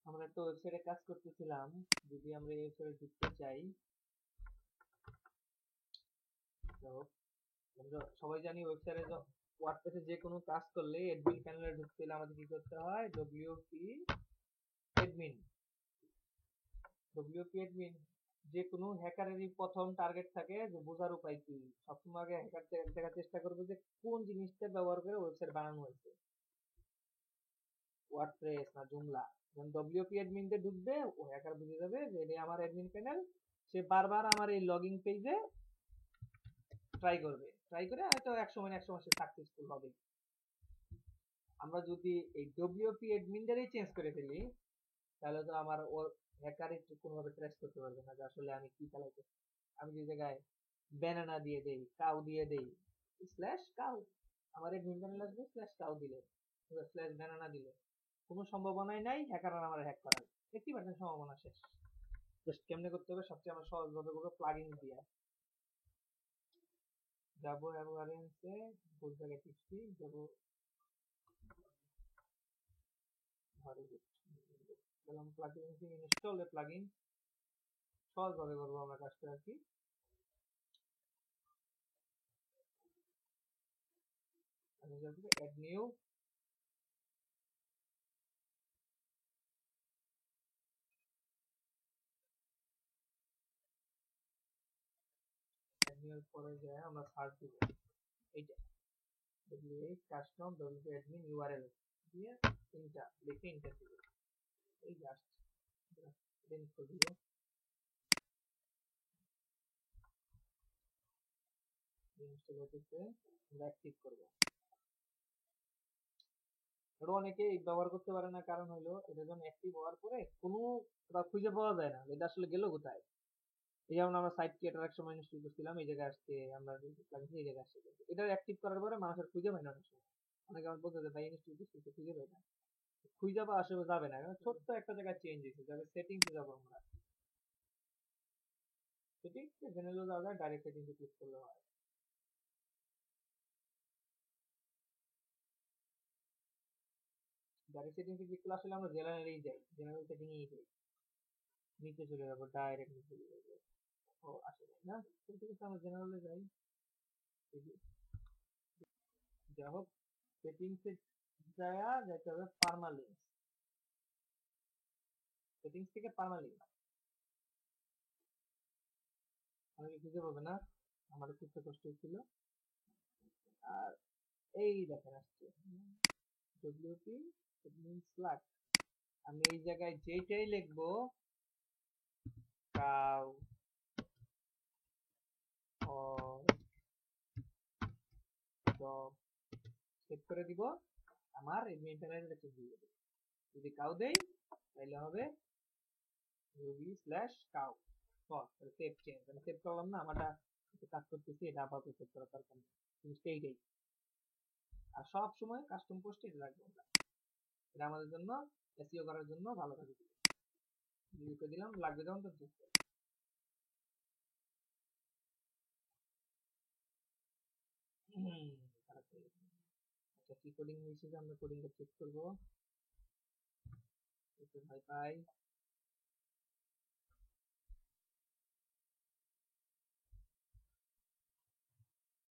আমরা একটা ওয়েবসাইটে কাজ করতেছিলাম। যদি আমরা এই ওয়েবসাইটে ঢুকতে চাই, তো আমরা সবাই জানি ওয়েবসাইটে ওয়ার্ডপ্রেসে যে কোনো কাজ করলে অ্যাডমিন প্যানেলে ঢুকতে হলে আমাদের কি করতে হয়? WP admin. ডব্লিউপি অ্যাডমিন যে কোনো হ্যাকারেরই প্রথম টার্গেট থাকে যে বোঝার উপায় কি। সবসময় আগে হ্যাকার দেখার চেষ্টা করবে যে কোন জিনিসটা ব্যবহার করে ওয়েবসাইট বানানো হয়েছে, ওয়ার্ডপ্রেস না জুমলা। যখন ডব্লিউপি অ্যাডমিন তে ঢুকবে, ও হ্যাকার বুঝে যাবে যে এটা আমার অ্যাডমিন প্যানেল। সে বারবার আমার এই লগইন পেজে ট্রাই করবে, ট্রাই করে হয়তো 100 সে সাকসেসফুল হবে। আমরা যদি এই ডব্লিউপি অ্যাডমিনটারই চেঞ্জ করে ফেলি, তাহলে তো আমার ও হ্যাকার একটু কোনোভাবে ট্রেস করতে পারবে না যে আসলে আমি কি চালাইতে। আমি যে জায়গায় ব্যানানা দিয়ে দেই, কাউ দিয়ে দেই, স্ল্যাশ কাউ, আমার অ্যাডমিন প্যানেল আসবে স্ল্যাশ কাউ দিলে, স্ল্যাশ ব্যানানা দিলে কোনো সম্ভাবনাই নাই হ্যাকার আমার হ্যাক করার। 80% সম্ভাবনা শেষ। জাস্ট কেমনে করতে হবে? সবচেয়ে আমরা সহজ ভাবে করবো প্লাগইন দিয়ে। যাবো অ্যাভারেন্সে, ভুল জায়গায় টিপছি, যাবো ঘরে গেলাম, প্লাগইন ইনস্টল এ প্লাগইন। সহজ ভাবে করবো আমরা কাজটা আর কি। আমি যাবো অ্যাড নিউ, অ্যাড নিউ পরে যায় আমরা সার্চ দিব এইটা wh custom wp admin url দিয়ে তিনটা লিখে এন্টার দিব। এই জাস্ট দেন করে দিব। ইনস্টল হতেছে, আমরা অ্যাক্টিভ করব। এটা অনেকেই ব্যবহার করতে পারে না, কারণ হলো এটা যখন অ্যাক্টিভ হওয়ার পরে কোনো খুঁজে পাওয়া যায় না এটা আসলে গেল কোথায়। এই যেমন আমরা সাইট ক্রিয়েটর এক সময় ইনস্টল করছিলাম, এই জায়গায় আসছে, আমরা এই জায়গায় আসছে, এটা অ্যাক্টিভ করার পরে মানুষের খুঁজে পায় না অনেক সময়। অনেকে আমার বলতে ভাই ইনস্টল করতে খুঁজে পাই না। খুঁজে পাওয়া আসলে যাবে না, কারণ ছোট্ট একটা জায়গায় চেঞ্জ হয়েছে। যাবে সেটিংসে যাবো আমরা, সেটিংসে জেনারেল যাওয়া যায়, ডাইরেক্ট সেটিংসে ক্লিক করলে হয়। ডাইরেক্ট সেটিংসে ক্লিক করলে আসলে আমরা জেনারেলেই যাই, জেনারেল সেটিংয়েই যাই, নিচে চলে যাবো, ডাইরেক্ট নিচে চলে যাবো। ও আসে নাই না, ঠিক আছে আমরা জেনারেলে যাই। যাই হোক, সেটিংসে যাইতে হবে পার্মালিংক, সেটিংস থেকে পার্মালিংক। অনেকে খুঁজে পাবে না, আমার খুঁজতে কষ্ট হচ্ছিল। আর এই দেখেন আসছে ডব্লিউপি স্ল্যাক। আমি এই জায়গায় যেইটাই লিখবো কাউ or dog সেভ করে দিব, আমার এডমিন প্যানেলটা চেঞ্জ হয়ে যাবে। যদি কাউ দেই তাহলে হবে Ruby slash cow. Save change, আমি সেভ করলাম না, আমারটা কাজ করতেছি, এটা আপাতত সেভ করার দরকার নেই, জিনিসটা এইটাই। আর সব সময় কাস্টম পোস্ট এটা রাখবো আমরা, এটা আমাদের জন্য এসইও করার জন্য ভালো কাজে দিবে। লিখে দিলাম, লাগবে যখন তো চেক করব। খারাপ হয়ে গেছে। আচ্ছা কি কোডিং হয়েছে, আমরা কোডিংটা চেক করবো। ভাই পাই